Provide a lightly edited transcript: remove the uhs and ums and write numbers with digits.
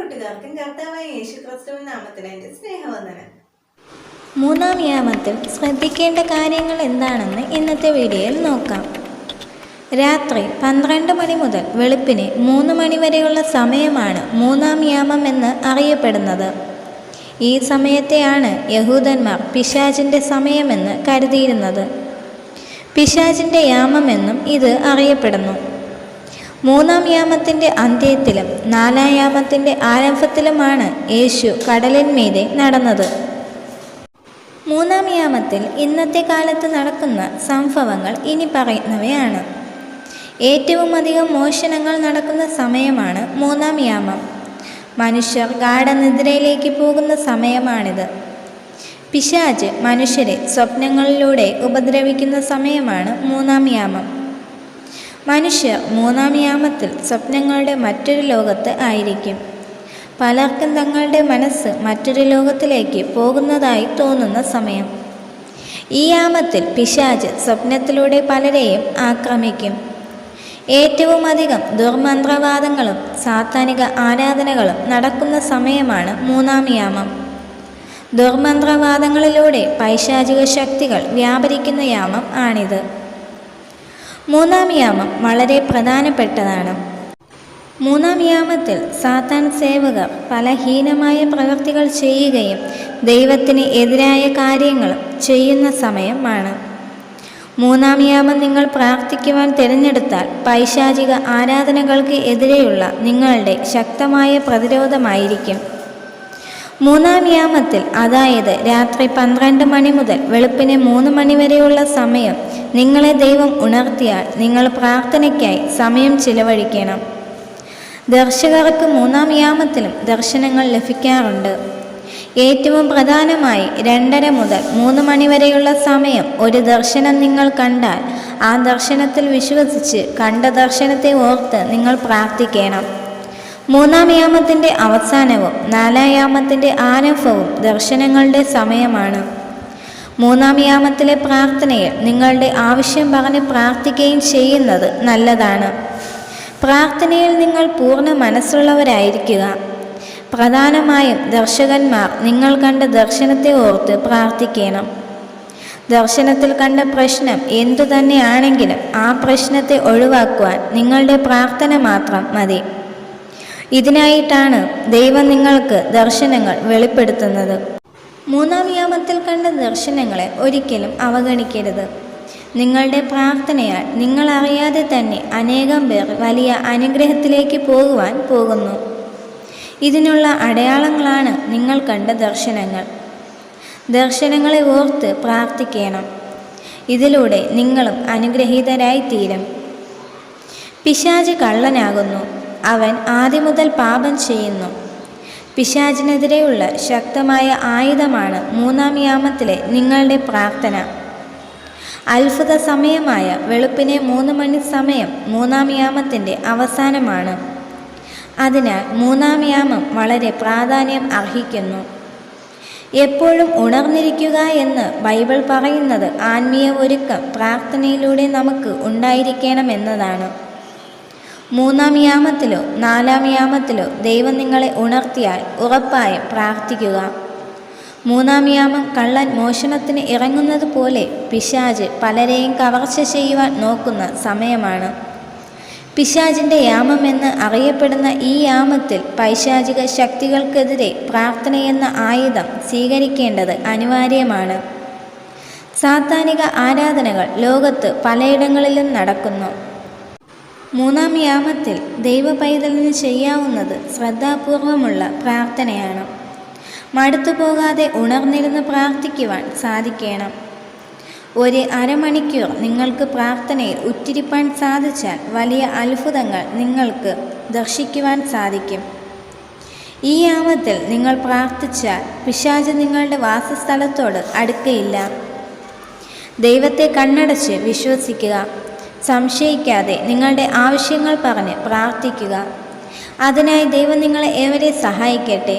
കൂട്ടുകാർക്കും കർത്താവായ യേശുക്രിസ്തുവിൻ നാമത്തിൽ എൻ്റെ സ്നേഹവന്ദനം. മൂന്നാം യാമത്തിൽ ശ്രദ്ധിക്കേണ്ട കാര്യങ്ങൾ എന്താണെന്ന് ഇന്നത്തെ വീഡിയോയിൽ നോക്കാം. രാത്രി 12 മണി മുതൽ വെളുപ്പിന് 3 മണി വരെയുള്ള സമയമാണ് മൂന്നാം യാമം എന്ന് അറിയപ്പെടുന്നത്. ഈ സമയത്തെയാണ് യഹൂദന്മാർ പിശാചിൻ്റെ സമയമെന്ന് കരുതിയിരുന്നത്. പിശാചിൻ്റെ യാമമെന്നും ഇത് അറിയപ്പെടുന്നു. മൂന്നാം യാമത്തിൻ്റെ അന്ത്യത്തിലും നാലാം യാമത്തിൻ്റെ ആരംഭത്തിലുമാണ് യേശു കടലിന്മീതെ നടന്നത്. മൂന്നാം യാമത്തിൽ ഇന്നത്തെ കാലത്ത് നടക്കുന്ന സംഭവങ്ങൾ ഇനി പറയുന്നവയാണ്. ഏറ്റവും അധികം മോഷണങ്ങൾ നടക്കുന്ന സമയമാണ് മൂന്നാം യാമം. മനുഷ്യർ ഗാഢനിദ്രയിലേക്ക് പോകുന്ന സമയമാണിത്. പിശാച് മനുഷ്യരെ സ്വപ്നങ്ങളിലൂടെ ഉപദ്രവിക്കുന്ന സമയമാണ് മൂന്നാം യാമം. മനുഷ്യർ മൂന്നാം യാമത്തിൽ സ്വപ്നങ്ങളുടെ മറ്റൊരു ലോകത്ത് ആയിരിക്കും. പലർക്കും തങ്ങളുടെ മനസ്സ് മറ്റൊരു ലോകത്തിലേക്ക് പോകുന്നതായി തോന്നുന്ന സമയം. ഈ യാമത്തിൽ പിശാച് സ്വപ്നത്തിലൂടെ പലരെയും ആക്രമിക്കും. ഏറ്റവും അധികം ദുർമന്ത്രവാദങ്ങളും സാത്താനിക ആരാധനകളും നടക്കുന്ന സമയമാണ് മൂന്നാം യാമം. ദുർമന്ത്രവാദങ്ങളിലൂടെ പൈശാചിക ശക്തികൾ വ്യാപരിക്കുന്ന യാമം ആണിത്. മൂന്നാം യാമം വളരെ പ്രധാനപ്പെട്ടതാണ്. മൂന്നാം യാമത്തിൽ സാത്താൻ സേവകർ പല ഹീനമായ പ്രവൃത്തികൾ ചെയ്യുകയും ദൈവത്തിന് എതിരായ കാര്യങ്ങളും ചെയ്യുന്ന സമയമാണ്. മൂന്നാം യാമം നിങ്ങൾ പ്രാർത്ഥിക്കുവാൻ തിരഞ്ഞെടുത്താൽ പൈശാചിക ആരാധനകൾക്ക് എതിരെയുള്ള നിങ്ങളുടെ ശക്തമായ പ്രതിരോധമായിരിക്കും. മൂന്നാം യാമത്തിൽ, അതായത് രാത്രി 12 മണി മുതൽ വെളുപ്പിന് 3 മണി വരെയുള്ള സമയം നിങ്ങളെ ദൈവം ഉണർത്തിയാൽ നിങ്ങൾ പ്രാർത്ഥനയ്ക്കായി സമയം ചിലവഴിക്കണം. ദർശകർക്ക് മൂന്നാം യാമത്തിലും ദർശനങ്ങൾ ലഭിക്കാറുണ്ട്. ഏറ്റവും പ്രധാനമായി 2:30 മുതൽ 3 മണി വരെയുള്ള സമയം ഒരു ദർശനം നിങ്ങൾ കണ്ടാൽ ആ ദർശനത്തിൽ വിശ്വസിച്ച് കണ്ട ദർശനത്തെ ഓർത്ത് നിങ്ങൾ പ്രാർത്ഥിക്കണം. മൂന്നാം യാമത്തിൻ്റെ അവസാനവും നാലാം യാമത്തിൻ്റെ ആരംഭവും ദർശനങ്ങളുടെ സമയമാണ്. മൂന്നാം യാമത്തിലെ പ്രാർത്ഥനയിൽ നിങ്ങളുടെ ആവശ്യം പറഞ്ഞ് പ്രാർത്ഥിക്കുകയും ചെയ്യുന്നത് നല്ലതാണ്. പ്രാർത്ഥനയിൽ നിങ്ങൾ പൂർണ്ണ മനസ്സുള്ളവരായിരിക്കുക. പ്രധാനമായും ദർശകന്മാർ നിങ്ങൾ കണ്ട ദർശനത്തെ ഓർത്ത് പ്രാർത്ഥിക്കണം. ദർശനത്തിൽ കണ്ട പ്രശ്നം എന്തു തന്നെയാണെങ്കിലും ആ പ്രശ്നത്തെ ഒഴിവാക്കുവാൻ നിങ്ങളുടെ പ്രാർത്ഥന മാത്രം മതി. ഇതിനായിട്ടാണ് ദൈവം നിങ്ങൾക്ക് ദർശനങ്ങൾ വെളിപ്പെടുത്തുന്നത്. മൂന്നാം യാമത്തിൽ കണ്ട ദർശനങ്ങളെ ഒരിക്കലും അവഗണിക്കരുത്. നിങ്ങളുടെ പ്രാർത്ഥനയാൽ നിങ്ങൾ അറിയാതെ തന്നെ അനേകം പേർ വലിയ അനുഗ്രഹത്തിലേക്ക് പോകുവാൻ പോകുന്നു. ഇതിനുള്ള അടയാളങ്ങളാണ് നിങ്ങൾ കണ്ട ദർശനങ്ങൾ. ദർശനങ്ങളെ ഓർത്ത് പ്രാർത്ഥിക്കണം. ഇതിലൂടെ നിങ്ങളും അനുഗ്രഹീതരായിത്തീരും. പിശാച് കള്ളനാകുന്നു. അവൻ ആദ്യം മുതൽ പാപം ചെയ്യുന്നു. പിശാചിനെതിരെയുള്ള ശക്തമായ ആയുധമാണ് മൂന്നാം യാമത്തിലെ നിങ്ങളുടെ പ്രാർത്ഥന. അത്ഭുത സമയമായ വെളുപ്പിനെ 3 മണി സമയം മൂന്നാം യാമത്തിൻ്റെ അവസാനമാണ്. അതിനാൽ മൂന്നാം യാമം വളരെ പ്രാധാന്യം അർഹിക്കുന്നു. എപ്പോഴും ഉണർന്നിരിക്കുക എന്ന് ബൈബിൾ പറയുന്നത് ആത്മീയ ഒരുക്കം പ്രാർത്ഥനയിലൂടെ നമുക്ക് ഉണ്ടായിരിക്കണമെന്നതാണ്. മൂന്നാം യാമത്തിലോ നാലാം യാമത്തിലോ ദൈവം നിങ്ങളെ ഉണർത്തിയാൽ ഉറപ്പായും പ്രാർത്ഥിക്കുക. മൂന്നാം യാമം കള്ളൻ മോഷണത്തിന് ഇറങ്ങുന്നത് പോലെ പിശാച് പലരെയും കവർച്ച ചെയ്യുവാൻ നോക്കുന്ന സമയമാണ്. പിശാചിൻ്റെ യാമമെന്ന് അറിയപ്പെടുന്ന ഈ യാമത്തിൽ പൈശാചിക ശക്തികൾക്കെതിരെ പ്രാർത്ഥനയെന്ന ആയുധം സ്വീകരിക്കേണ്ടത് അനിവാര്യമാണ്. സാത്താനിക ആരാധനകൾ ലോകത്ത് പലയിടങ്ങളിലും നടക്കുന്നു. മൂന്നാം യാമത്തിൽ ദൈവ പൈതലിന് ചെയ്യാവുന്നത് ശ്രദ്ധാപൂർവമുള്ള പ്രാർത്ഥനയാണ്. മടുത്തു പോകാതെ ഉണർന്നിരുന്ന് പ്രാർത്ഥിക്കുവാൻ സാധിക്കണം. ഒരു അരമണിക്കൂർ നിങ്ങൾക്ക് പ്രാർത്ഥനയിൽ ഉറ്റിരിപ്പാൻ സാധിച്ചാൽ വലിയ അത്ഭുതങ്ങൾ നിങ്ങൾക്ക് ദർശിക്കുവാൻ സാധിക്കും. ഈ യാമത്തിൽ നിങ്ങൾ പ്രാർത്ഥിച്ചാൽ പിശാച് നിങ്ങളുടെ വാസസ്ഥലത്തോട് അടുക്കയില്ല. ദൈവത്തെ കണ്ണടച്ച് വിശ്വസിക്കുക. സംശയിക്കാതെ നിങ്ങളുടെ ആവശ്യങ്ങൾ പറഞ്ഞ് പ്രാർത്ഥിക്കുക. അതിനായി ദൈവം നിങ്ങളെ ഏവരെ സഹായിക്കട്ടെ.